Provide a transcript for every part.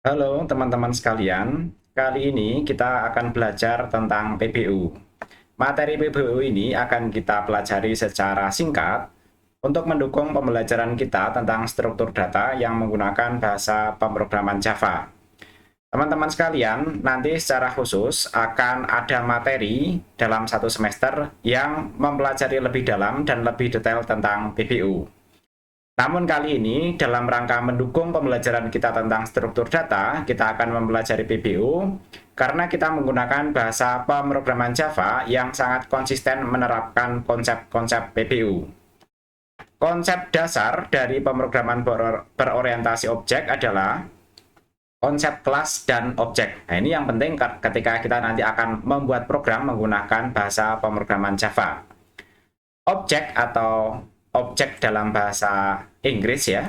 Halo teman-teman sekalian, kali ini kita akan belajar tentang PBU. Materi PBU ini akan kita pelajari secara singkat untuk mendukung pembelajaran kita tentang struktur data yang menggunakan bahasa pemrograman Java. Teman-teman sekalian, nanti secara khusus akan ada materi dalam satu semester yang mempelajari lebih dalam dan lebih detail tentang PBU. Namun kali ini, dalam rangka mendukung pembelajaran kita tentang struktur data, kita akan mempelajari PBU karena kita menggunakan bahasa pemrograman Java yang sangat konsisten menerapkan konsep-konsep PBU. Konsep dasar dari pemrograman berorientasi objek adalah konsep kelas dan objek. Nah, ini yang penting ketika kita nanti akan membuat program menggunakan bahasa pemrograman Java. Objek atau objek dalam bahasa Inggris ya,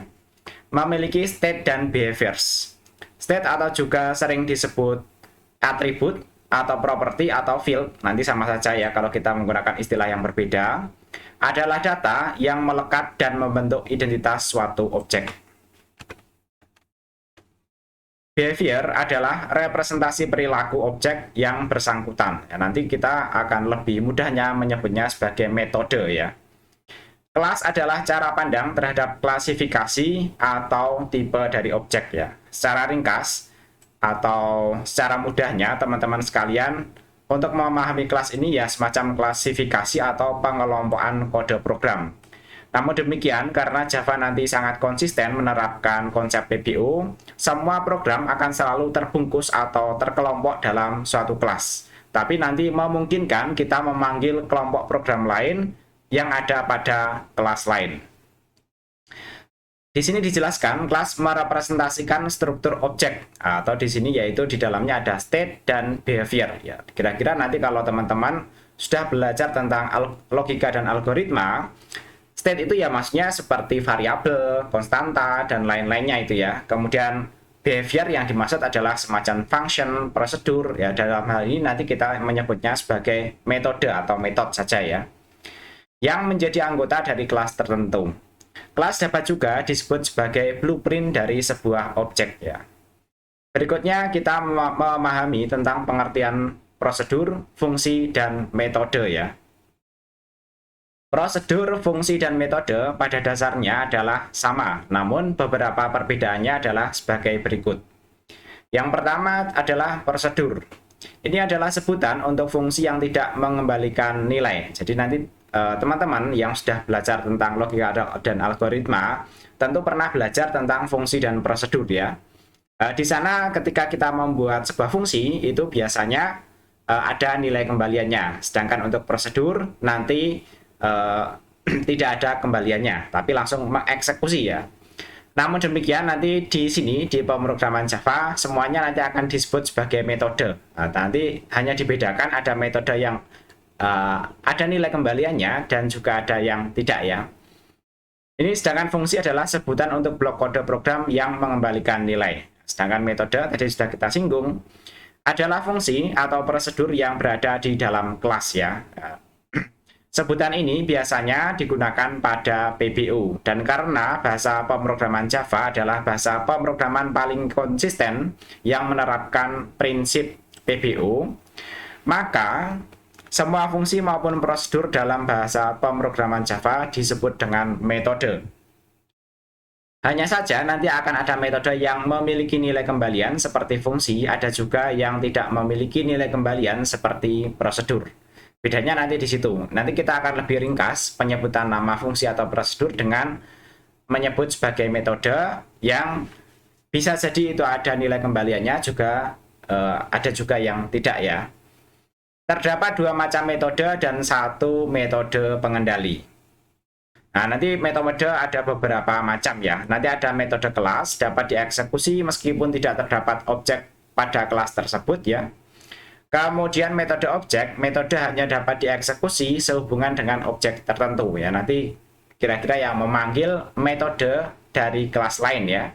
memiliki state dan behaviors. State atau juga sering disebut atribut atau property atau field, nanti sama saja ya kalau kita menggunakan istilah yang berbeda, adalah data yang melekat dan membentuk identitas suatu objek. Behavior adalah representasi perilaku objek yang bersangkutan. Ya, nanti kita akan lebih mudahnya menyebutnya sebagai metode ya. Kelas adalah cara pandang terhadap klasifikasi atau tipe dari objek ya. Secara ringkas atau secara mudahnya teman-teman sekalian, untuk memahami kelas ini ya semacam klasifikasi atau pengelompokan kode program. Namun demikian, karena Java nanti sangat konsisten menerapkan konsep PBU, semua program akan selalu terbungkus atau terkelompok dalam suatu kelas. Tapi nanti memungkinkan kita memanggil kelompok program lain yang ada pada kelas lain. Di sini dijelaskan kelas merepresentasikan struktur objek atau di sini yaitu di dalamnya ada state dan behavior. Ya, kira-kira nanti kalau teman-teman sudah belajar tentang logika dan algoritma, state itu ya maksudnya seperti variabel, konstanta dan lain-lainnya itu ya. Kemudian behavior yang dimaksud adalah semacam function, prosedur ya. Dalam hal ini nanti kita menyebutnya sebagai metode atau metode saja ya, yang menjadi anggota dari kelas tertentu. Kelas dapat juga disebut sebagai blueprint dari sebuah objek ya. Berikutnya kita memahami tentang pengertian prosedur, fungsi, dan metode ya. Prosedur, fungsi, dan metode pada dasarnya adalah sama, namun beberapa perbedaannya adalah sebagai berikut. Yang pertama adalah prosedur. Ini adalah sebutan untuk fungsi yang tidak mengembalikan nilai. Jadi nanti teman-teman yang sudah belajar tentang logika dan algoritma tentu pernah belajar tentang fungsi dan prosedur ya. Di sana ketika kita membuat sebuah fungsi itu biasanya ada nilai kembaliannya. Sedangkan untuk prosedur nanti tidak ada kembaliannya, tapi langsung mengeksekusi ya. Namun demikian nanti di sini di pemrograman Java semuanya nanti akan disebut sebagai metode. Nanti hanya dibedakan ada metode yang ada nilai kembaliannya dan juga ada yang tidak ya. Ini sedangkan fungsi adalah sebutan untuk blok kode program yang mengembalikan nilai. Sedangkan metode tadi sudah kita singgung adalah fungsi atau prosedur yang berada di dalam kelas ya. Sebutan ini biasanya digunakan pada PBU dan karena bahasa pemrograman Java adalah bahasa pemrograman paling konsisten yang menerapkan prinsip PBU, maka semua fungsi maupun prosedur dalam bahasa pemrograman Java disebut dengan metode. Hanya saja nanti akan ada metode yang memiliki nilai kembalian seperti fungsi, ada juga yang tidak memiliki nilai kembalian seperti prosedur. Bedanya nanti di situ. Nanti kita akan lebih ringkas penyebutan nama fungsi atau prosedur dengan menyebut sebagai metode yang bisa jadi itu ada nilai kembaliannya juga ada juga yang tidak ya. Terdapat dua macam metode dan satu metode pengendali. Nah, nanti metode ada beberapa macam ya. Nanti ada metode kelas, dapat dieksekusi meskipun tidak terdapat objek pada kelas tersebut ya. Kemudian metode objek, metode hanya dapat dieksekusi sehubungan dengan objek tertentu ya. Nanti kira-kira yang memanggil metode dari kelas lain ya.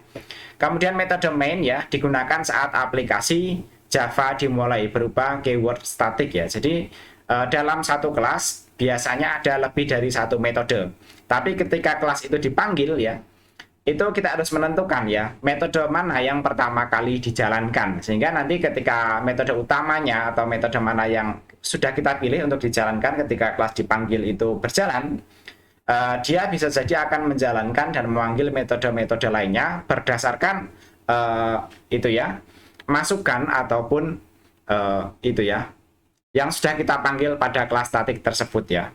Kemudian metode main ya, digunakan saat aplikasi Java dimulai berupa keyword statik ya. Jadi dalam satu kelas biasanya ada lebih dari satu metode. Tapi ketika kelas itu dipanggil ya, itu kita harus menentukan ya metode mana yang pertama kali dijalankan, sehingga nanti ketika metode utamanya atau metode mana yang sudah kita pilih untuk dijalankan ketika kelas dipanggil itu berjalan, dia bisa jadi akan menjalankan dan memanggil metode-metode lainnya berdasarkan itu ya masukan ataupun itu ya yang sudah kita panggil pada kelas statik tersebut ya.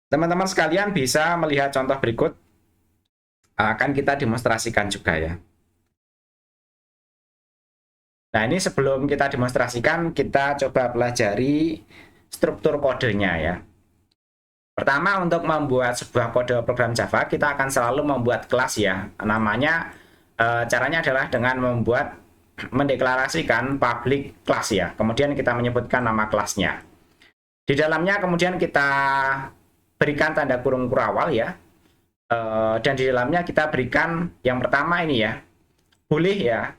Teman-teman sekalian bisa melihat contoh berikut, akan kita demonstrasikan juga ya. Nah, ini sebelum kita demonstrasikan, kita coba pelajari struktur kodenya ya. Pertama, untuk membuat sebuah kode program Java, kita akan selalu membuat kelas ya. Namanya, caranya adalah dengan mendeklarasikan public class ya. Kemudian kita menyebutkan nama kelasnya. Di dalamnya kemudian kita berikan tanda kurung kurawal ya. Dan di dalamnya kita berikan yang pertama ini ya, boleh ya,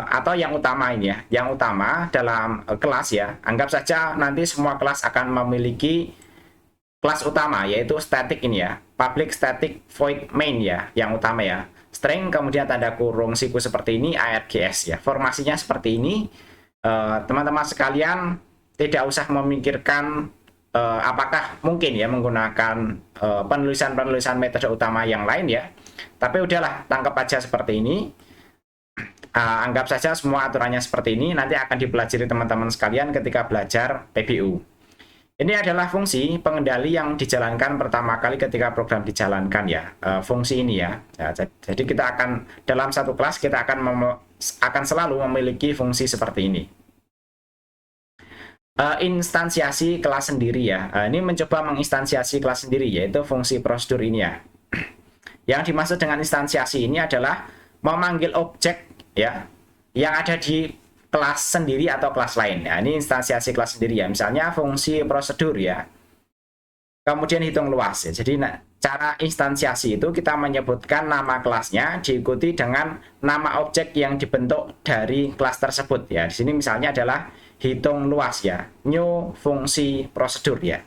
atau yang utama ini ya, yang utama dalam kelas ya, anggap saja nanti semua kelas akan memiliki kelas utama, yaitu static ini ya, public static void main ya, yang utama ya, string kemudian tanda kurung siku seperti ini, args ya, formasinya seperti ini. Teman-teman sekalian tidak usah memikirkan apakah mungkin ya menggunakan penulisan metode utama yang lain ya, tapi udahlah tangkap aja seperti ini. Anggap saja semua aturannya seperti ini, nanti akan dipelajari teman-teman sekalian ketika belajar PBU. Ini adalah fungsi pengendali yang dijalankan pertama kali ketika program dijalankan ya, fungsi ini ya. Jadi kita akan dalam satu kelas kita akan selalu memiliki fungsi seperti ini. Instansiasi kelas sendiri ya. Ini mencoba menginstansiasi kelas sendiri, yaitu fungsi prosedur ini ya. Yang dimaksud dengan instansiasi ini adalah memanggil objek ya yang ada di kelas sendiri atau kelas lain. Nah, ini instansiasi kelas sendiri ya. Misalnya fungsi prosedur ya. Kemudian hitung luas ya. Jadi cara instansiasi itu kita menyebutkan nama kelasnya diikuti dengan nama objek yang dibentuk dari kelas tersebut ya. Di sini misalnya adalah hitung luas ya, new fungsi prosedur ya.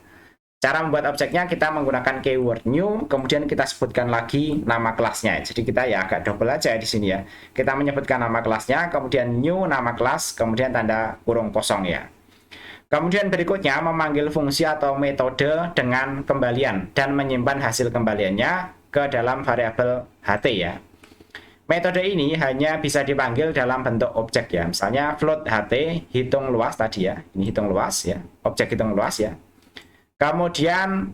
Cara membuat objeknya kita menggunakan keyword new, kemudian kita sebutkan lagi nama kelasnya. Jadi kita ya agak double aja di sini ya. Kita menyebutkan nama kelasnya, kemudian new nama kelas, kemudian tanda kurung kosong ya. Kemudian berikutnya memanggil fungsi atau metode dengan kembalian dan menyimpan hasil kembaliannya ke dalam variabel ht ya. Metode ini hanya bisa dipanggil dalam bentuk objek ya. Misalnya float ht, hitung luas tadi ya. Ini hitung luas ya, objek hitung luas ya. Kemudian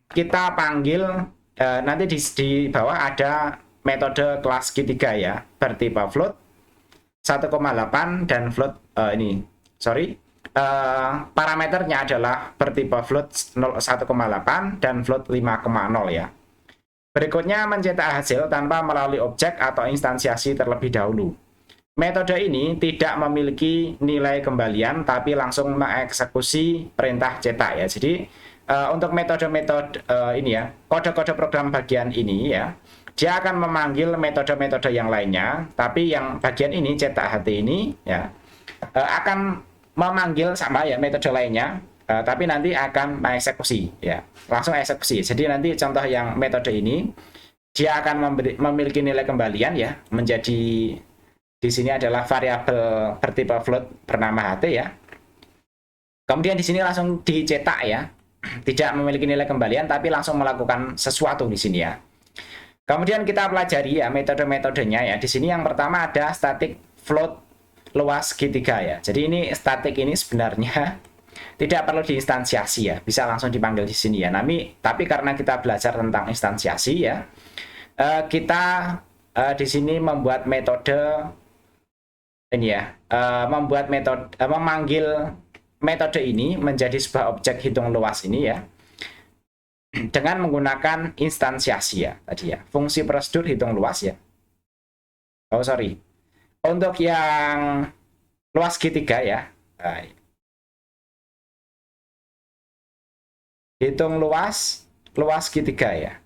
kita panggil, nanti di bawah ada metode kelas G3 ya, bertipe float 1,8 dan float, parameternya adalah bertipe float 1,8 dan float 5,0 ya. Berikutnya mencetak hasil tanpa melalui objek atau instansiasi terlebih dahulu. Metode ini tidak memiliki nilai kembalian tapi langsung mengeksekusi perintah cetak ya. Jadi untuk metode-metode ini ya, kode-kode program bagian ini ya, dia akan memanggil metode-metode yang lainnya, tapi yang bagian ini cetak ht ini ya akan memanggil sama ya metode lainnya. Tapi nanti akan mengeksekusi ya, langsung eksekusi. Jadi nanti contoh yang metode ini dia akan memiliki nilai kembalian ya, menjadi di sini adalah variabel bertipe float bernama ht ya. Kemudian di sini langsung dicetak ya, tidak memiliki nilai kembalian tapi langsung melakukan sesuatu di sini ya. Kemudian kita pelajari ya metode-metodenya ya. Di sini yang pertama ada static float luas G3 ya. Jadi ini static ini sebenarnya tidak perlu diinstansiasi ya, bisa langsung dipanggil di sini ya. Tapi karena kita belajar tentang instansiasi ya, kita di sini membuat metode ini ya, memanggil metode ini menjadi sebuah objek hitung luas ini ya, dengan menggunakan instansiasi ya tadi ya, fungsi prosedur hitung luas ya. Untuk yang luas G3 ya. Hitung luas G3 ya.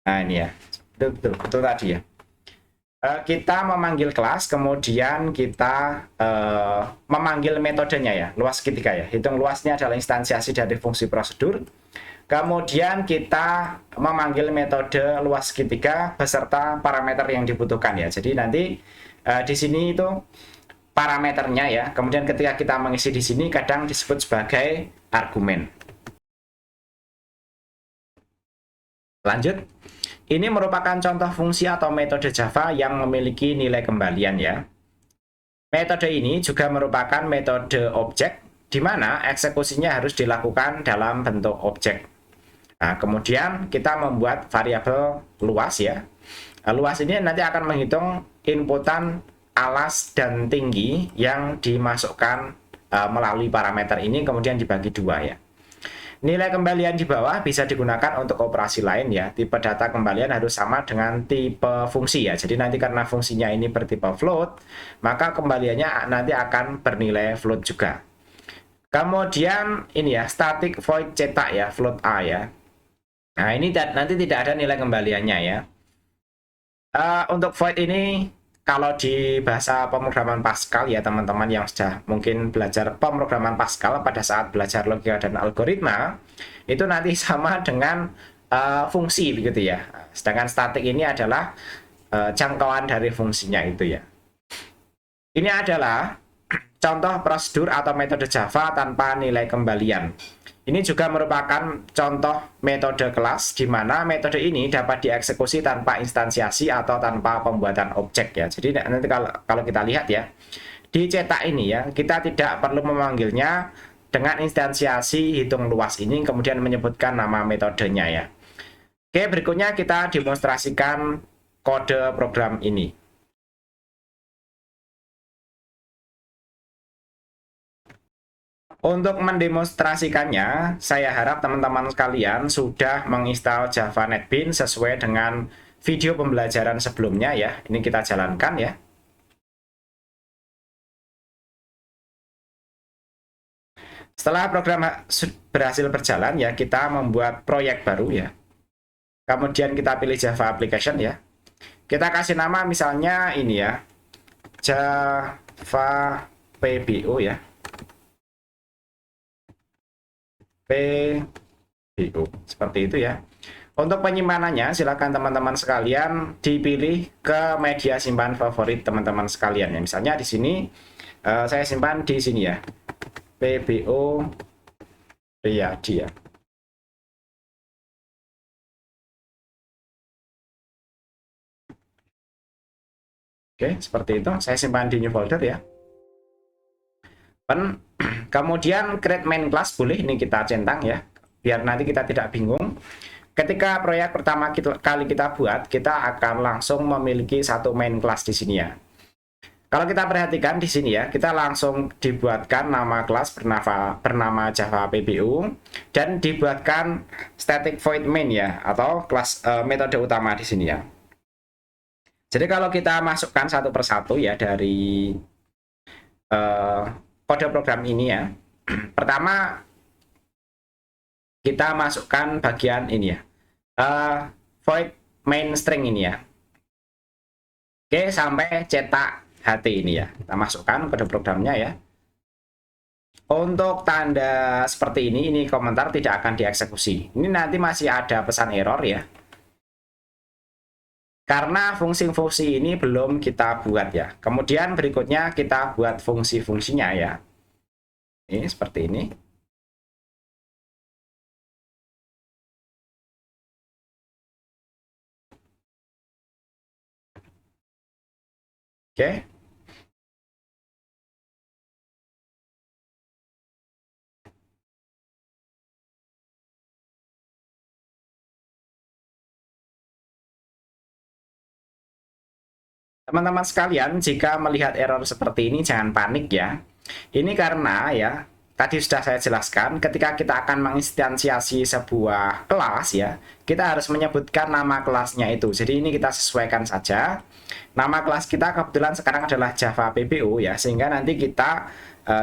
Nah ini ya, betul tadi ya. Kita memanggil kelas, kemudian kita memanggil metodenya ya, luas G3 ya. Hitung luasnya adalah instansiasi dari fungsi prosedur. Kemudian kita memanggil metode luas segitiga beserta parameter yang dibutuhkan ya. Jadi nanti di sini itu parameternya ya. Kemudian ketika kita mengisi di sini kadang disebut sebagai argumen. Lanjut. Ini merupakan contoh fungsi atau metode Java yang memiliki nilai kembalian ya. Metode ini juga merupakan metode objek di mana eksekusinya harus dilakukan dalam bentuk objek. Nah, kemudian kita membuat variabel luas ya. Luas ini nanti akan menghitung inputan alas dan tinggi yang dimasukkan melalui parameter ini kemudian dibagi dua ya. Nilai kembalian di bawah bisa digunakan untuk operasi lain ya. Tipe data kembalian harus sama dengan tipe fungsi ya. Jadi nanti karena fungsinya ini bertipe float, maka kembaliannya nanti akan bernilai float juga. Kemudian ini ya, static void cetak ya, float A ya. Nah, ini nanti tidak ada nilai kembaliannya ya. Untuk void ini kalau di bahasa pemrograman Pascal ya teman-teman yang sudah mungkin belajar pemrograman Pascal pada saat belajar logika dan algoritma, itu nanti sama dengan fungsi begitu ya. Sedangkan statik ini adalah jangkauan dari fungsinya itu ya. Ini adalah contoh prosedur atau metode Java tanpa nilai kembalian. Ini juga merupakan contoh metode kelas di mana metode ini dapat dieksekusi tanpa instansiasi atau tanpa pembuatan objek ya. Jadi nanti kalau kita lihat ya, di cetak ini ya, kita tidak perlu memanggilnya dengan instansiasi hitung luas ini kemudian menyebutkan nama metodenya ya. Oke, berikutnya kita demonstrasikan kode program ini. Untuk mendemonstrasikannya, saya harap teman-teman sekalian sudah menginstal Java NetBeans sesuai dengan video pembelajaran sebelumnya ya. Ini kita jalankan ya. Setelah program berhasil berjalan ya, kita membuat proyek baru ya. Kemudian kita pilih Java Application ya. Kita kasih nama misalnya ini ya, Java PBO ya. PBO seperti itu ya. Untuk penyimpanannya silakan teman-teman sekalian dipilih ke media simpan favorit teman-teman sekalian ya. Misalnya di sini saya simpan di sini ya, PBO Riyadi ya. Oke, seperti itu. Saya simpan di new folder ya. Kemudian create main class boleh, ini kita centang ya, biar nanti kita tidak bingung. Ketika proyek pertama kali kita buat, kita akan langsung memiliki satu main class di sini ya. Kalau kita perhatikan di sini ya, kita langsung dibuatkan nama kelas bernama Java PBO dan dibuatkan static void main ya, atau kelas metode utama di sini ya. Jadi kalau kita masukkan satu persatu ya dari kode program ini ya, pertama kita masukkan bagian ini ya, void main string ini ya. Oke, sampai cetak HT ini ya, kita masukkan kode programnya ya. Untuk tanda seperti ini komentar tidak akan dieksekusi. Ini nanti masih ada pesan error ya, karena fungsi-fungsi ini belum kita buat ya. Kemudian berikutnya kita buat fungsi-fungsinya ya. Ini seperti ini. Oke. Teman-teman sekalian, jika melihat error seperti ini jangan panik ya. Ini karena ya, tadi sudah saya jelaskan, ketika kita akan menginstansiasi sebuah kelas ya, kita harus menyebutkan nama kelasnya itu. Jadi ini kita sesuaikan saja. Nama kelas kita kebetulan sekarang adalah Java PBO ya, sehingga nanti kita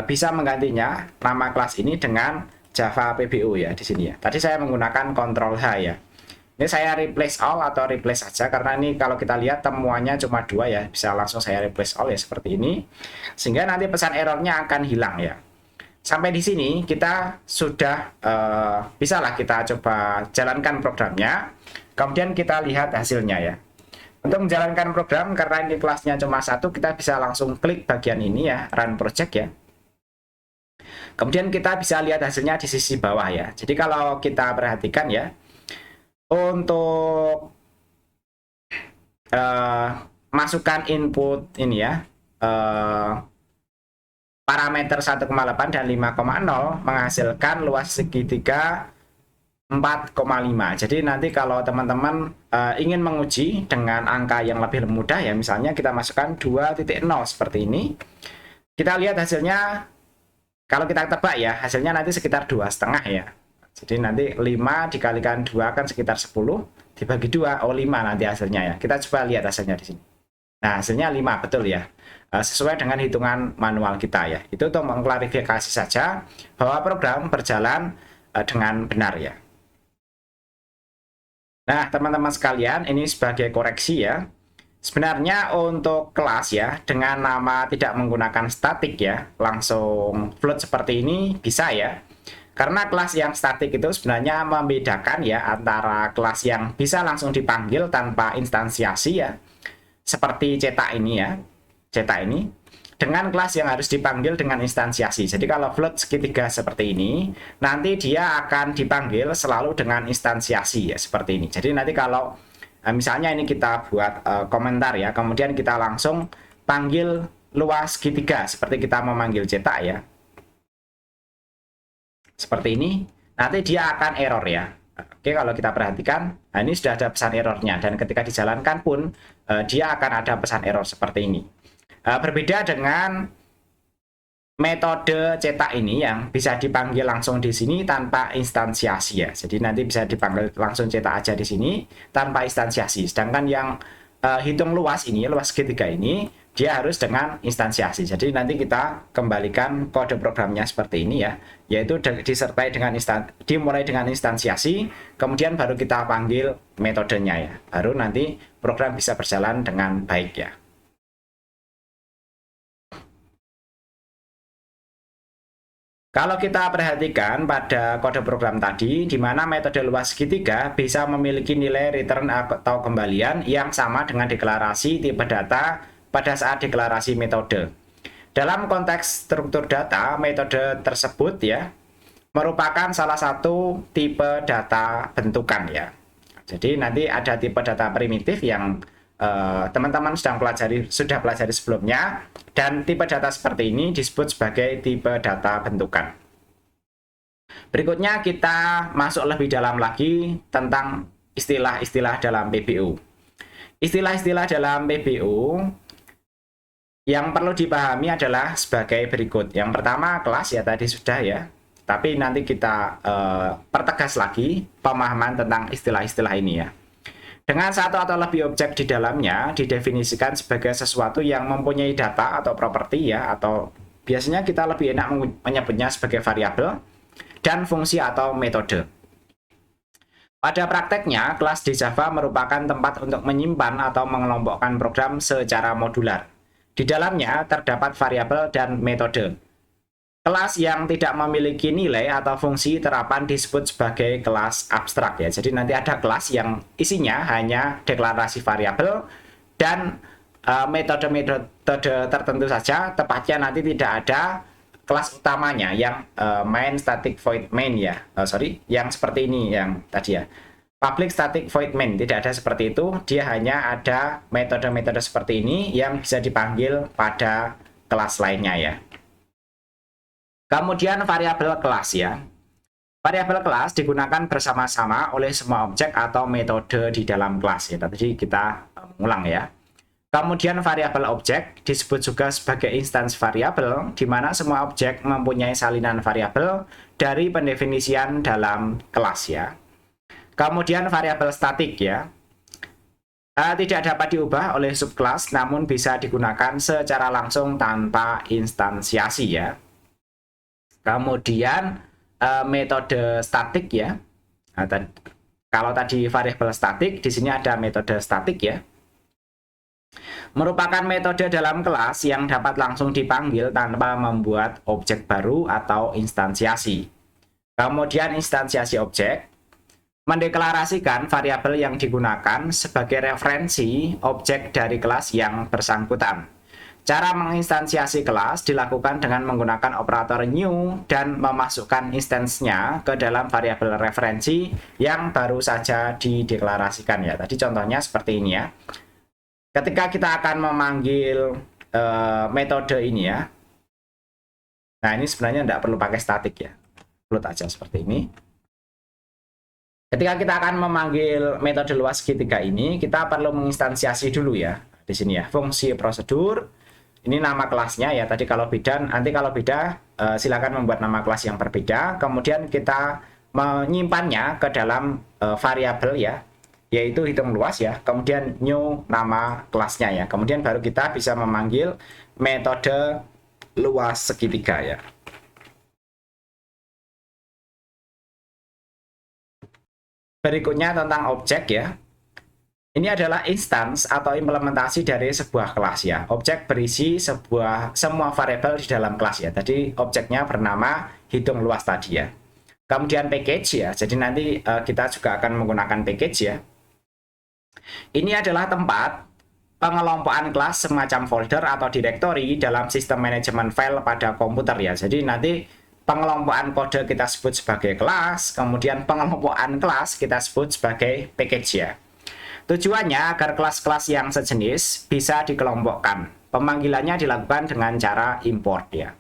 bisa menggantinya nama kelas ini dengan Java PBO ya di sini ya. Tadi saya menggunakan Ctrl H ya. Ini saya replace all atau replace saja karena ini kalau kita lihat temuannya cuma 2 ya, bisa langsung saya replace all ya seperti ini, sehingga nanti pesan errornya akan hilang ya. sampai di sini kita sudah bisalah kita coba jalankan programnya, kemudian kita lihat hasilnya ya. Untuk menjalankan program, karena ini kelasnya cuma satu, kita bisa langsung klik bagian ini ya, Run Project ya. Kemudian kita bisa lihat hasilnya di sisi bawah ya. Jadi kalau kita perhatikan ya, untuk masukkan input ini ya, parameter 1,8 dan 5,0 menghasilkan luas segitiga 4,5. Jadi nanti kalau teman-teman ingin menguji dengan angka yang lebih mudah ya, misalnya kita masukkan 2.0 seperti ini, kita lihat hasilnya. Kalau kita tebak ya, hasilnya nanti sekitar 2,5 ya. Jadi nanti 5 dikalikan 2 kan sekitar 10, dibagi 2, 5 nanti hasilnya ya. Kita coba lihat hasilnya di sini. Nah, hasilnya 5, betul ya. Sesuai dengan hitungan manual kita ya. Itu untuk mengklarifikasi saja bahwa program berjalan dengan benar ya. Nah, teman-teman sekalian, ini sebagai koreksi ya. Sebenarnya untuk kelas ya, dengan nama tidak menggunakan statik ya, langsung float seperti ini bisa ya. Karena kelas yang statik itu sebenarnya membedakan ya antara kelas yang bisa langsung dipanggil tanpa instansiasi ya, seperti cetak ini ya, cetak ini, dengan kelas yang harus dipanggil dengan instansiasi. Jadi kalau float segitiga seperti ini, nanti dia akan dipanggil selalu dengan instansiasi ya, seperti ini. Jadi nanti kalau misalnya ini kita buat komentar ya, kemudian kita langsung panggil luas segitiga seperti kita memanggil cetak ya, seperti ini, nanti dia akan error ya. Oke, kalau kita perhatikan, nah ini sudah ada pesan errornya, dan ketika dijalankan pun dia akan ada pesan error seperti ini. Berbeda dengan metode cetak ini yang bisa dipanggil langsung di sini tanpa instansiasi ya. Jadi nanti bisa dipanggil langsung cetak aja di sini tanpa instansiasi. Sedangkan yang hitung luas ini, luas segitiga ini, dia harus dengan instansiasi. Jadi nanti kita kembalikan kode programnya seperti ini ya, yaitu disertai dengan dimulai dengan instansiasi, kemudian baru kita panggil metodenya ya. Baru nanti program bisa berjalan dengan baik ya. Kalau kita perhatikan pada kode program tadi, di mana metode luas segitiga bisa memiliki nilai return atau kembalian yang sama dengan deklarasi tipe data pada saat deklarasi metode. Dalam konteks struktur data, metode tersebut ya merupakan salah satu tipe data bentukan ya. Jadi nanti ada tipe data primitif yang teman-teman sudah pelajari sebelumnya, dan tipe data seperti ini disebut sebagai tipe data bentukan. Berikutnya kita masuk lebih dalam lagi tentang istilah-istilah dalam PBU. Istilah-istilah dalam PBU yang perlu dipahami adalah sebagai berikut. Yang pertama kelas ya, tadi sudah ya, tapi nanti kita pertegas lagi pemahaman tentang istilah-istilah ini ya. Dengan satu atau lebih objek di dalamnya didefinisikan sebagai sesuatu yang mempunyai data atau properti ya, atau biasanya kita lebih enak menyebutnya sebagai variabel, dan fungsi atau metode. Pada prakteknya, kelas di Java merupakan tempat untuk menyimpan atau mengelompokkan program secara modular. Di dalamnya terdapat variabel dan metode. Kelas yang tidak memiliki nilai atau fungsi terapan disebut sebagai kelas abstrak ya. Jadi nanti ada kelas yang isinya hanya deklarasi variabel dan metode-metode tertentu saja, tepatnya nanti tidak ada kelas utamanya yang main static void main ya. Yang seperti ini yang tadi ya. Public static void main tidak ada seperti itu, dia hanya ada metode-metode seperti ini yang bisa dipanggil pada kelas lainnya ya. Kemudian variabel kelas ya. Variabel kelas digunakan bersama-sama oleh semua objek atau metode di dalam kelas ya. Tadi kita ulang ya. Kemudian variabel objek disebut juga sebagai instance variabel, di mana semua objek mempunyai salinan variabel dari pendefinisian dalam kelas ya. Kemudian variabel statik ya. Tidak dapat diubah oleh subkelas, namun bisa digunakan secara langsung tanpa instansiasi ya. Kemudian metode statik ya. Kalau tadi variabel statik, di sini ada metode statik ya. merupakan metode dalam kelas yang dapat langsung dipanggil tanpa membuat objek baru atau instansiasi. Kemudian instansiasi objek mendeklarasikan variabel yang digunakan sebagai referensi objek dari kelas yang bersangkutan. Cara menginstansiasi kelas dilakukan dengan menggunakan operator new dan memasukkan instance-nya ke dalam variabel referensi yang baru saja dideklarasikan ya. Tadi contohnya seperti ini ya. Ketika kita akan memanggil metode ini ya, nah ini sebenarnya tidak perlu pakai statik ya, float aja seperti ini. Ketika kita akan memanggil metode luas segitiga ini, kita perlu menginstansiasi dulu ya, di sini ya, fungsi prosedur. Ini nama kelasnya ya, tadi kalau beda, nanti kalau beda silakan membuat nama kelas yang berbeda. Kemudian kita menyimpannya ke dalam variabel ya, yaitu hitung luas ya, kemudian new nama kelasnya ya, kemudian baru kita bisa memanggil metode luas segitiga ya. Berikutnya tentang objek ya. Ini adalah instance atau implementasi dari sebuah kelas ya. Objek berisi semua variabel di dalam kelas ya. Tadi objeknya bernama hitung luas tadi ya. Kemudian package ya. Jadi nanti kita juga akan menggunakan package ya. Ini adalah tempat pengelompokan kelas semacam folder atau directory dalam sistem manajemen file pada komputer ya. Jadi nanti pengelompokan kode kita sebut sebagai kelas, kemudian pengelompokan kelas kita sebut sebagai package ya. Tujuannya agar kelas-kelas yang sejenis bisa dikelompokkan. Pemanggilannya dilakukan dengan cara import ya.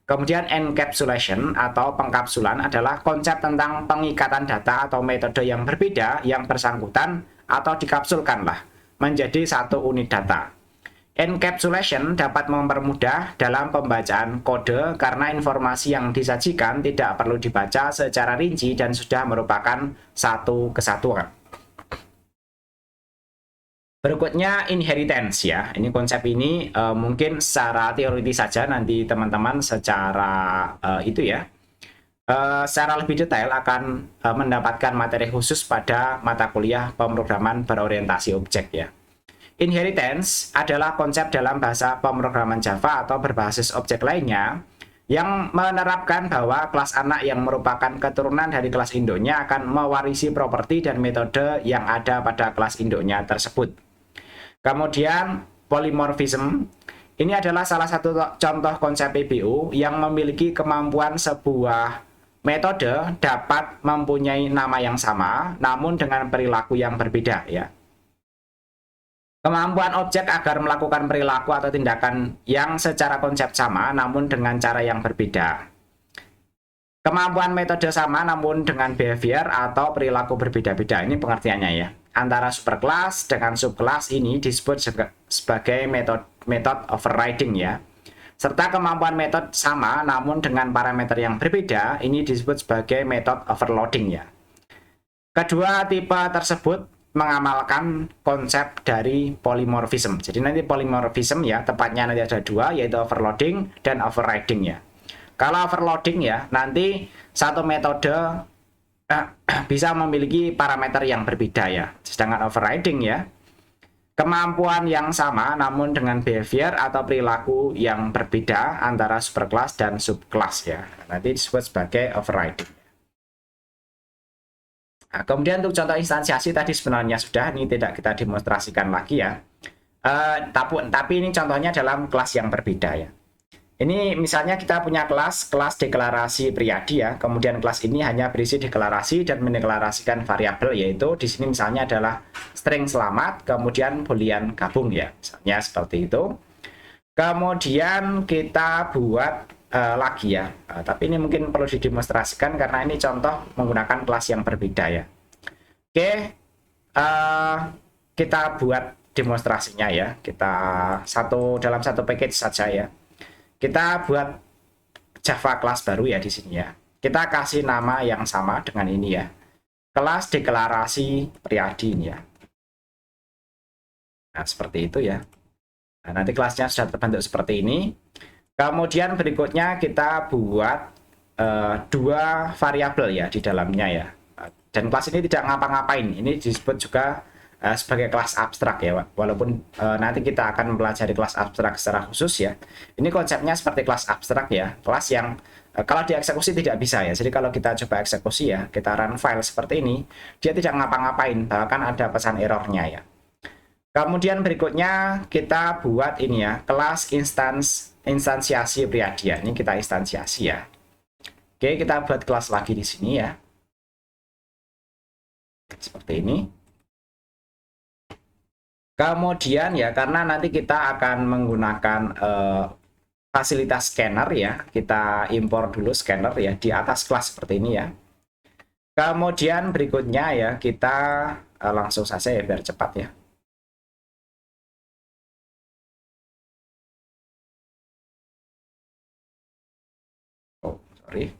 Kemudian encapsulation atau pengkapsulan adalah konsep tentang pengikatan data atau metode yang berbeda yang bersangkutan atau dikapsulkanlah menjadi satu unit data. Encapsulation dapat mempermudah dalam pembacaan kode karena informasi yang disajikan tidak perlu dibaca secara rinci dan sudah merupakan satu kesatuan. Berikutnya inheritance ya. Ini konsep ini mungkin secara teoritis saja, nanti teman-teman secara secara lebih detail akan mendapatkan materi khusus pada mata kuliah pemrograman berorientasi objek ya. Inheritance adalah konsep dalam bahasa pemrograman Java atau berbasis objek lainnya yang menerapkan bahwa kelas anak yang merupakan keturunan dari kelas induknya akan mewarisi properti dan metode yang ada pada kelas induknya tersebut. Kemudian polymorphism, ini adalah salah satu contoh konsep PBO yang memiliki kemampuan sebuah metode dapat mempunyai nama yang sama namun dengan perilaku yang berbeda ya. Kemampuan objek agar melakukan perilaku atau tindakan yang secara konsep sama namun dengan cara yang berbeda. Kemampuan metode sama namun dengan behavior atau perilaku berbeda-beda. Ini pengertiannya ya. Antara superclass dengan subclass ini disebut sebagai method overriding ya. Serta kemampuan metode sama namun dengan parameter yang berbeda ini disebut sebagai method overloading ya. Kedua tipe tersebut mengamalkan konsep dari polymorphism. Jadi nanti polymorphism ya, tepatnya nanti ada dua, yaitu overloading dan overriding ya. Kalau overloading ya, nanti satu metode bisa memiliki parameter yang berbeda ya. Sedangkan overriding ya, kemampuan yang sama namun dengan behavior atau perilaku yang berbeda antara superclass dan subclass ya. Nanti disebut sebagai overriding. Nah, kemudian untuk contoh instansiasi tadi sebenarnya sudah, ini tidak kita demonstrasikan lagi ya. Tapi ini contohnya dalam kelas yang berbeda ya. Ini misalnya kita punya kelas deklarasi Priyadi ya. Kemudian kelas ini hanya berisi deklarasi dan mendeklarasikan variabel, yaitu di sini misalnya adalah string selamat, kemudian boolean gabung ya. Misalnya seperti itu. Kemudian kita buat lagi ya, tapi ini mungkin perlu didemonstrasikan karena ini contoh menggunakan kelas yang berbeda ya. Oke, kita buat demonstrasinya ya. Kita dalam satu package saja ya. Kita buat Java kelas baru ya di sini ya. Kita kasih nama yang sama dengan ini ya. Kelas deklarasi Priyadi ini ya. Nah, seperti itu ya. Nah, nanti kelasnya sudah terbentuk seperti ini. Kemudian berikutnya kita buat dua variabel ya di dalamnya ya. Dan kelas ini tidak ngapa-ngapain. Ini disebut juga sebagai kelas abstrak ya, walaupun nanti kita akan mempelajari kelas abstrak secara khusus ya. Ini konsepnya seperti kelas abstrak ya, kelas yang kalau dieksekusi tidak bisa ya. Jadi kalau kita coba eksekusi ya, kita run file seperti ini, dia tidak ngapa-ngapain, bahkan ada pesan errornya ya. Kemudian berikutnya kita buat ini ya, kelas instansiasi Priadi ya. Ini kita instansiasi ya. Oke, kita buat kelas lagi di sini ya. Seperti ini. Kemudian ya, karena nanti kita akan menggunakan fasilitas scanner ya, kita impor dulu scanner ya di atas kelas seperti ini ya. Kemudian berikutnya ya, kita langsung saja ya biar cepat ya. Oh, sorry.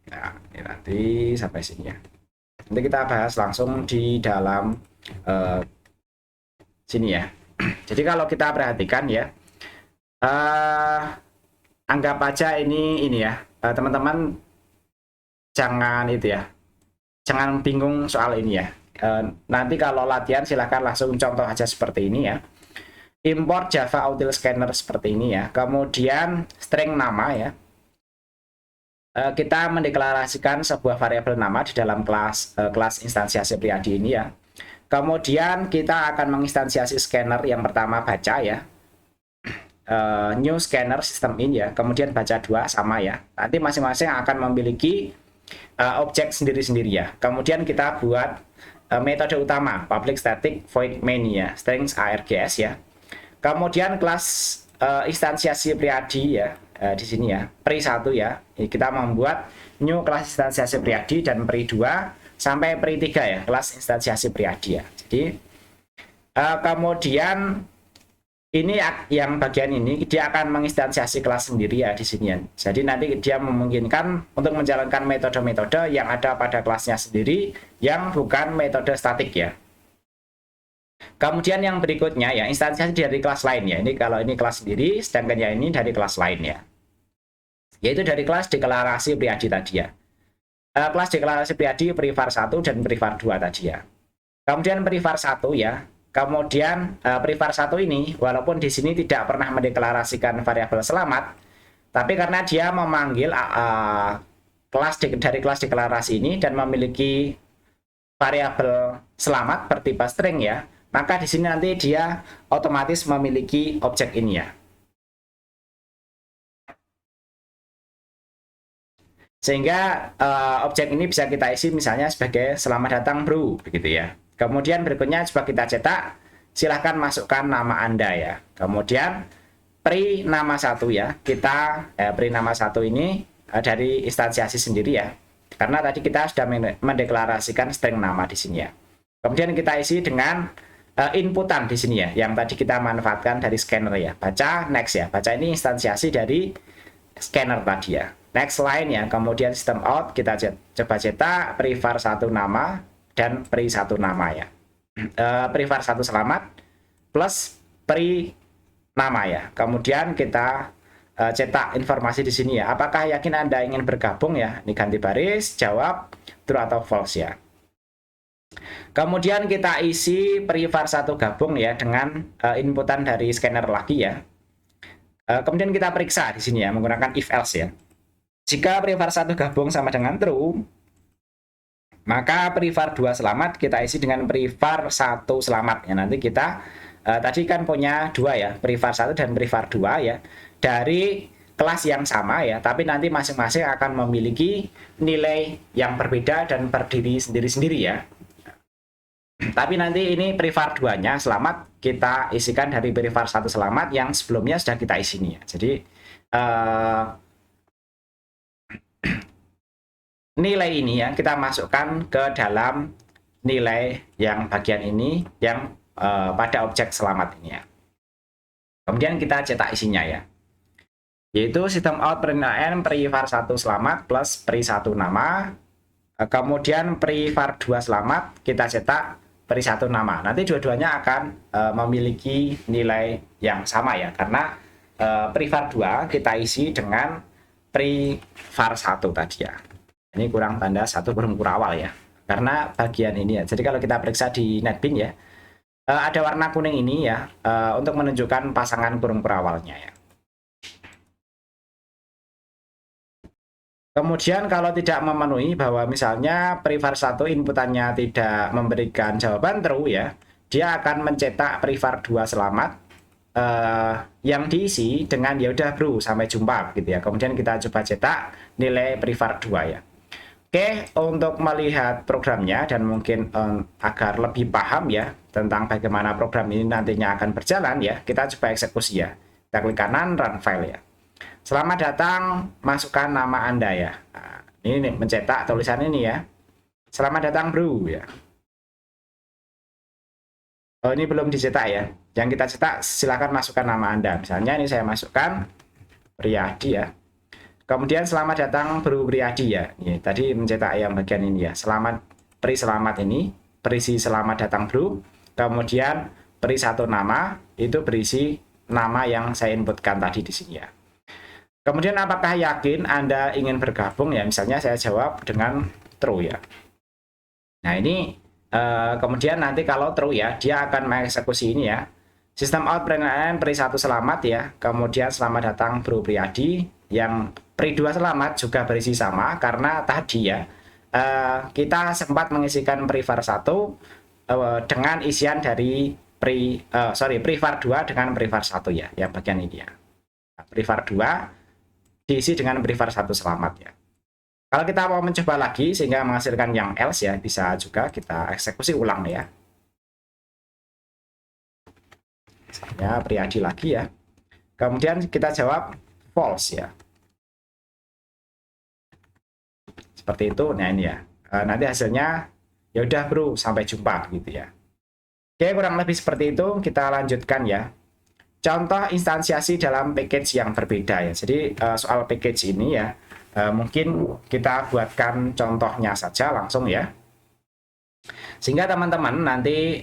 Nah, ini nanti sampai sini ya. Nanti kita bahas langsung di dalam sini ya. Jadi kalau kita perhatikan ya, anggap aja ini ya, teman-teman jangan itu ya, jangan bingung soal ini ya. Nanti kalau latihan silahkan langsung contoh aja seperti ini ya. Import Java Util Scanner seperti ini ya. Kemudian string nama ya. Kita mendeklarasikan sebuah variabel nama di dalam kelas instansiasi Priadi ini ya. Kemudian kita akan menginstansiasi scanner yang pertama baca ya. New scanner system in ya. Kemudian baca 2 sama ya. Nanti masing-masing akan memiliki objek sendiri-sendiri ya. Kemudian kita buat metode utama public static void main ya, strings args ya. Kemudian kelas instansiasi Priadi ya. Di sini ya, pri 1 ya, kita membuat new kelas instansiasi Priadi dan pri 2 sampai pri 3 ya, kelas instansiasi Priadi ya. Jadi kemudian ini yang bagian ini dia akan menginstansiasi kelas sendiri ya di sini ya. Jadi nanti dia memungkinkan untuk menjalankan metode-metode yang ada pada kelasnya sendiri yang bukan metode statik ya. Kemudian yang berikutnya ya, instansiasi dari kelas lain ya. Ini kalau ini kelas sendiri, sedangkan yang ini dari kelas lain ya. Yaitu dari kelas deklarasi Priadi tadi ya. Kelas deklarasi Priadi privar 1 dan privar 2 tadi ya. Kemudian privar 1 ya. Kemudian privar 1 ini walaupun di sini tidak pernah mendeklarasikan variabel selamat, tapi karena dia memanggil dari kelas deklarasi ini dan memiliki variabel selamat bertipe string ya, maka di sini nanti dia otomatis memiliki objek ini ya. Sehingga objek ini bisa kita isi misalnya sebagai selamat datang bro, begitu ya. Kemudian berikutnya coba kita cetak, silahkan masukkan nama Anda ya. Kemudian pri nama 1 ya, kita pri nama 1 ini dari instansiasi sendiri ya. Karena tadi kita sudah mendeklarasikan string nama di sini ya. Kemudian kita isi dengan inputan di sini ya, yang tadi kita manfaatkan dari scanner ya. Baca next ya, baca ini instansiasi dari scanner tadi ya. Next line ya, kemudian system out kita coba cetak privar 1 nama dan pri 1 nama ya. Privar 1 selamat plus pri nama ya. Kemudian kita cetak informasi di sini ya. Apakah yakin Anda ingin bergabung ya? Ini ganti baris, jawab true atau false ya. Kemudian kita isi privar 1 gabung ya dengan inputan dari scanner lagi ya. Kemudian kita periksa di sini ya menggunakan if else ya. Jika privar 1 gabung sama dengan true, maka privar 2 selamat kita isi dengan privar 1 selamat ya. Nanti kita tadi kan punya 2 ya, privar 1 dan privar 2 ya, dari kelas yang sama ya, tapi nanti masing-masing akan memiliki nilai yang berbeda dan berdiri sendiri-sendiri ya. Tapi nanti ini privar 2-nya selamat kita isikan dari privar 1 selamat yang sebelumnya sudah kita isi nih ya. Jadi nilai ini ya kita masukkan ke dalam nilai yang bagian ini yang pada objek selamat ini ya. Kemudian kita cetak isinya ya, yaitu sistem out println privar 1 selamat plus pri 1 nama. Kemudian privar 2 selamat kita cetak pri 1 nama. Nanti dua-duanya akan memiliki nilai yang sama ya, karena privar 2 kita isi dengan privar 1 tadi ya. Ini kurang tanda satu kurung kurawal ya. Karena bagian ini ya. Jadi kalau kita periksa di NetBeans ya, ada warna kuning ini ya untuk menunjukkan pasangan kurung kurawalnya ya. Kemudian kalau tidak memenuhi bahwa misalnya privar 1 inputannya tidak memberikan jawaban true ya, dia akan mencetak privar 2 selamat yang diisi dengan ya udah bro sampai jumpa gitu ya. Kemudian kita coba cetak nilai privar 2 ya. Oke, untuk melihat programnya dan mungkin agar lebih paham ya tentang bagaimana program ini nantinya akan berjalan ya, kita coba eksekusi ya. Kita klik kanan run file ya. Selamat datang, masukkan nama Anda ya. Nah, ini nih, mencetak tulisan ini ya. Selamat datang bro ya. Oh, ini belum dicetak ya. Yang kita cetak silakan masukkan nama Anda. Misalnya ini saya masukkan Priyadi ya. Kemudian selamat datang bro Priyadi ya. Ini tadi mencetak yang bagian ini ya. Selamat ini berisi selamat datang bro. Kemudian beri satu nama, itu berisi nama yang saya inputkan tadi di sini ya. Kemudian apakah yakin Anda ingin bergabung ya? Misalnya saya jawab dengan true ya. Nah ini kemudian nanti kalau true ya, dia akan mengeksekusi ini ya. Sistem out println pri 1 selamat ya. Kemudian selamat datang bro Priyadi. Yang pri 2 selamat juga berisi sama karena tadi ya kita sempat mengisikan privar 1 dengan isian dari privar 2 dengan privar 1 ya. Yang bagian ini ya. Nah, privar 2 diisi dengan privar 1 selamat ya. Kalau kita mau mencoba lagi sehingga menghasilkan yang else ya, bisa juga kita eksekusi ulang ya. Misalnya Priyadi lagi ya. Kemudian kita jawab false ya. Seperti itu. Nah ini ya. Nanti hasilnya ya udah bro, sampai jumpa gitu ya. Oke, kurang lebih seperti itu. Kita lanjutkan ya. Contoh instansiasi dalam package yang berbeda ya. Jadi soal package ini ya mungkin kita buatkan contohnya saja langsung ya. Sehingga teman-teman nanti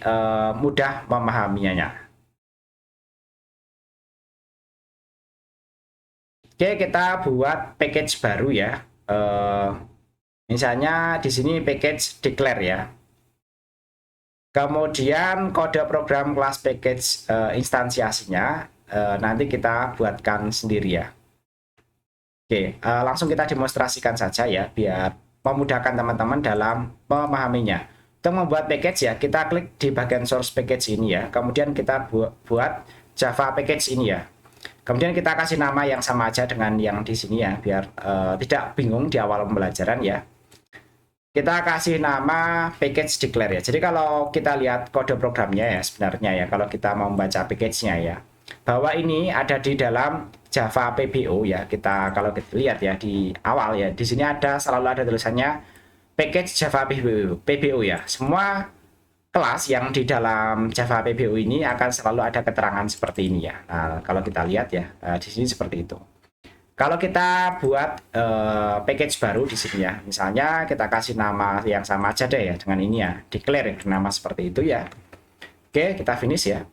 mudah memahaminya. Oke, kita buat package baru ya. Misalnya di sini package declare ya. Kemudian kode program kelas package instansiasinya nanti kita buatkan sendiri ya. Oke, langsung kita demonstrasikan saja ya biar memudahkan teman-teman dalam memahaminya. Untuk membuat package ya, kita klik di bagian source package ini ya. Kemudian kita buat Java package ini ya. Kemudian kita kasih nama yang sama aja dengan yang di sini ya, biar tidak bingung di awal pembelajaran ya. Kita kasih nama package declare ya. Jadi kalau kita lihat kode programnya ya sebenarnya ya, kalau kita mau membaca package-nya ya, bahwa ini ada di dalam Java PBO ya. Kita kalau kita lihat ya di awal ya, di sini selalu ada tulisannya package Java PBO ya. Semua kelas yang di dalam Java PBO ini akan selalu ada keterangan seperti ini ya. Nah, kalau kita lihat ya di sini seperti itu. Kalau kita buat package baru di sini ya, misalnya kita kasih nama yang sama aja deh ya dengan ini ya, declare nama seperti itu ya. Oke, kita finish ya.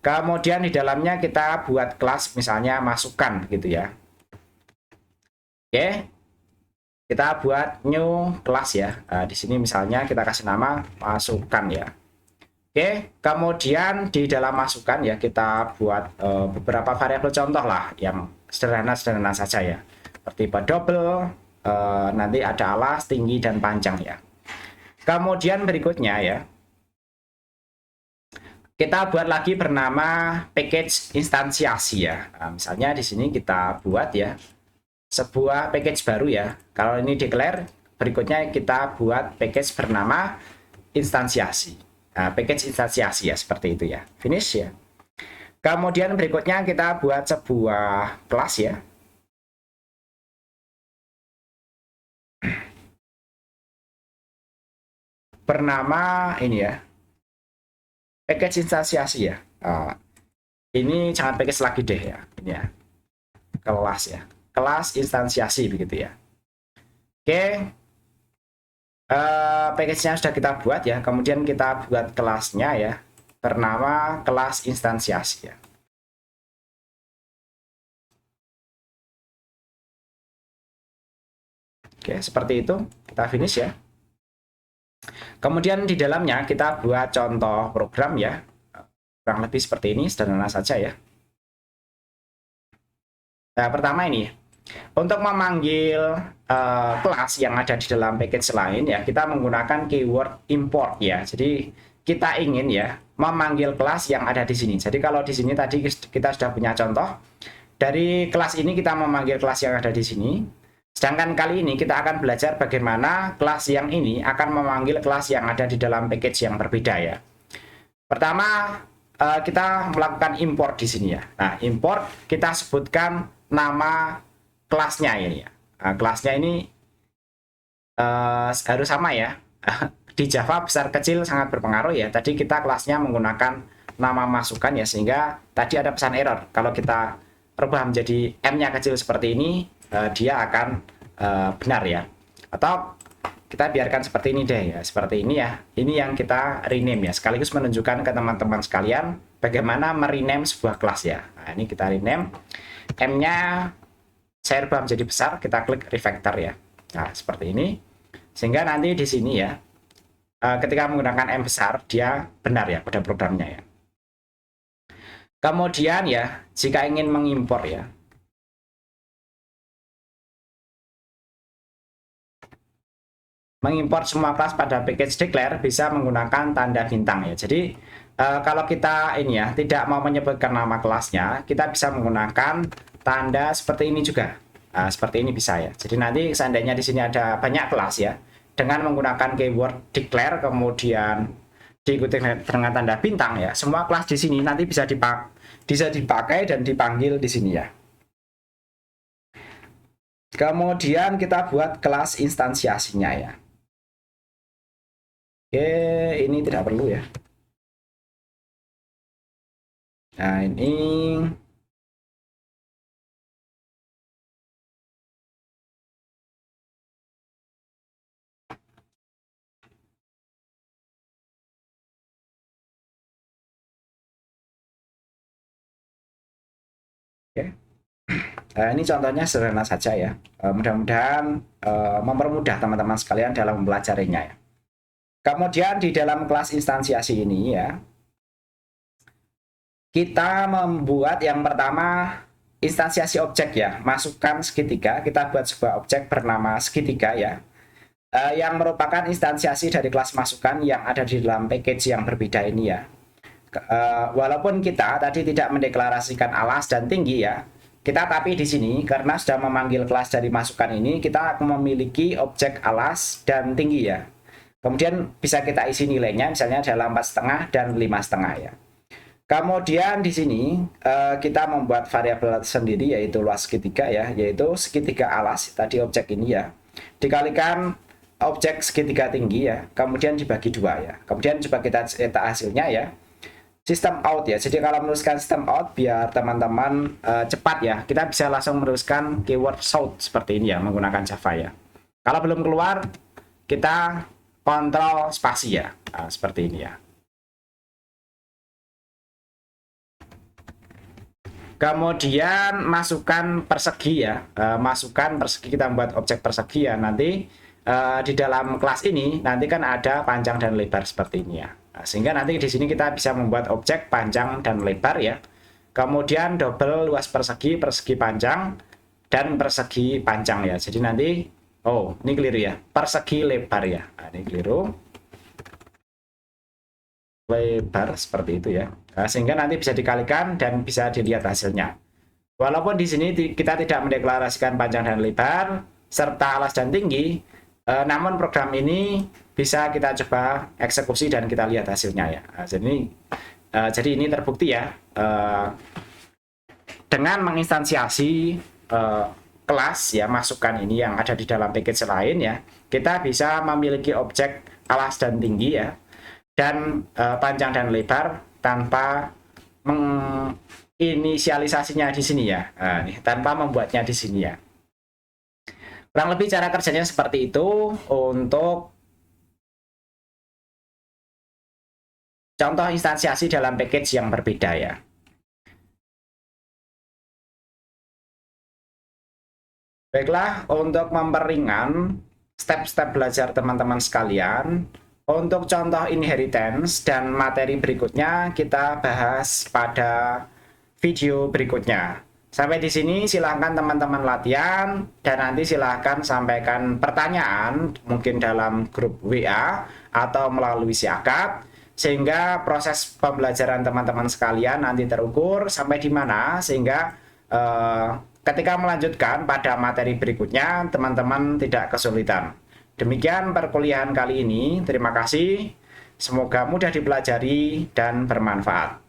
Kemudian di dalamnya kita buat kelas misalnya masukkan gitu ya. Oke, kita buat new kelas ya. Di sini misalnya kita kasih nama masukkan ya. Oke, kemudian di dalam masukan ya kita buat beberapa variabel contoh lah yang sederhana-sederhana saja ya. Seperti double, nanti ada alas, tinggi, dan panjang ya. Kemudian berikutnya ya, kita buat lagi bernama package instansiasi ya. Nah, misalnya di sini kita buat ya sebuah package baru ya. Kalau ini declare, berikutnya kita buat package bernama instansiasi. Nah, package instansiasi ya seperti itu ya. Finish ya. Kemudian berikutnya kita buat sebuah kelas ya. Bernama ini ya. Package instansiasi ya. Ini jangan package lagi deh ya. Ini ya. Kelas ya. Kelas instansiasi begitu ya. Oke. Package-nya sudah kita buat ya, kemudian kita buat kelasnya ya bernama kelas instansiasi ya. Oke, seperti itu. Kita finish ya. Kemudian di dalamnya kita buat contoh program ya. Kurang lebih seperti ini, sederhana saja ya. Nah, pertama ini, untuk memanggil kelas yang ada di dalam package lain ya, kita menggunakan keyword import ya. Jadi kita ingin ya memanggil kelas yang ada di sini. Jadi kalau di sini tadi kita sudah punya contoh, dari kelas ini kita memanggil kelas yang ada di sini. Sedangkan kali ini kita akan belajar bagaimana kelas yang ini akan memanggil kelas yang ada di dalam package yang berbeda ya. Pertama, kita melakukan import di sini ya. Nah, import kita sebutkan nama kelasnya ini ya. Nah, kelasnya ini harus sama ya. Di Java besar kecil sangat berpengaruh ya. Tadi kita kelasnya menggunakan nama masukan ya, sehingga tadi ada pesan error. Kalau kita rubah menjadi M-nya kecil seperti ini, dia akan benar ya. Atau kita biarkan seperti ini deh ya, seperti ini ya. Ini yang kita rename ya, sekaligus menunjukkan ke teman-teman sekalian bagaimana merename sebuah kelas ya. Nah, ini kita rename, M-nya saya rubah menjadi besar, kita klik refactor ya. Nah, seperti ini. Sehingga nanti di sini ya, ketika menggunakan M besar, dia benar ya pada programnya ya. Kemudian ya, jika ingin mengimpor ya, mengimport semua kelas pada package declare bisa menggunakan tanda bintang ya. Jadi kalau kita ini ya tidak mau menyebutkan nama kelasnya, kita bisa menggunakan tanda seperti ini juga. Nah, seperti ini bisa ya. Jadi nanti seandainya di sini ada banyak kelas ya, dengan menggunakan keyword declare kemudian diikuti dengan tanda bintang ya, semua kelas di sini nanti bisa dipakai dan dipanggil di sini ya. Kemudian kita buat kelas instansiasinya ya. Oke, ini tidak perlu ya. Nah, ini oke. Nah, ini contohnya sederhana saja ya. Mudah-mudahan mempermudah teman-teman sekalian dalam mempelajarinya ya. Kemudian di dalam kelas instansiasi ini ya, kita membuat yang pertama instansiasi objek ya, masukkan segitiga, kita buat sebuah objek bernama segitiga ya, yang merupakan instansiasi dari kelas masukan yang ada di dalam package yang berbeda ini ya. Walaupun kita tadi tidak mendeklarasikan alas dan tinggi ya, kita tapi di sini karena sudah memanggil kelas dari masukan ini, kita akan memiliki objek alas dan tinggi ya. Kemudian bisa kita isi nilainya, misalnya adalah 4,5 dan 5,5 ya. Kemudian di sini kita membuat variabel sendiri yaitu luas segitiga ya, yaitu segitiga alas tadi objek ini ya, dikalikan objek segitiga tinggi ya, kemudian dibagi 2 ya. Kemudian coba kita cetak hasilnya ya. Sistem out ya. Jadi kalau menuliskan sistem out biar teman-teman cepat ya, kita bisa langsung menuliskan keyword shout seperti ini ya menggunakan Java ya. Kalau belum keluar kita kontrol spasi ya. Nah, seperti ini ya. Kemudian masukkan persegi ya, masukkan persegi, kita membuat objek persegi ya. Nanti di dalam kelas ini nanti kan ada panjang dan lebar seperti ini ya. Nah, sehingga nanti di sini kita bisa membuat objek panjang dan lebar ya. Kemudian double luas persegi, persegi panjang dan persegi panjang ya. Jadi nanti, oh ini keliru ya, persegi lebar ya. Nah, ini keliru. Lebar seperti itu ya. Nah, sehingga nanti bisa dikalikan dan bisa dilihat hasilnya. Walaupun di sini kita tidak mendeklarasikan panjang dan lebar serta alas dan tinggi, namun program ini bisa kita coba eksekusi dan kita lihat hasilnya ya. Nah, jadi ini terbukti ya, dengan menginstansiasi kelas ya masukan ini yang ada di dalam package lain ya, kita bisa memiliki objek alas dan tinggi ya, dan panjang dan lebar tanpa menginisialisasinya di sini ya, tanpa membuatnya di sini ya. Kurang lebih cara kerjanya seperti itu untuk contoh instansiasi dalam package yang berbeda ya. Baiklah, untuk memperingan step-step belajar teman-teman sekalian, untuk contoh inheritance dan materi berikutnya kita bahas pada video berikutnya. Sampai di sini silahkan teman-teman latihan dan nanti silahkan sampaikan pertanyaan mungkin dalam grup WA atau melalui Siakat sehingga proses pembelajaran teman-teman sekalian nanti terukur sampai di mana sehingga ketika melanjutkan pada materi berikutnya teman-teman tidak kesulitan. Demikian perkuliahan kali ini. Terima kasih. Semoga mudah dipelajari dan bermanfaat.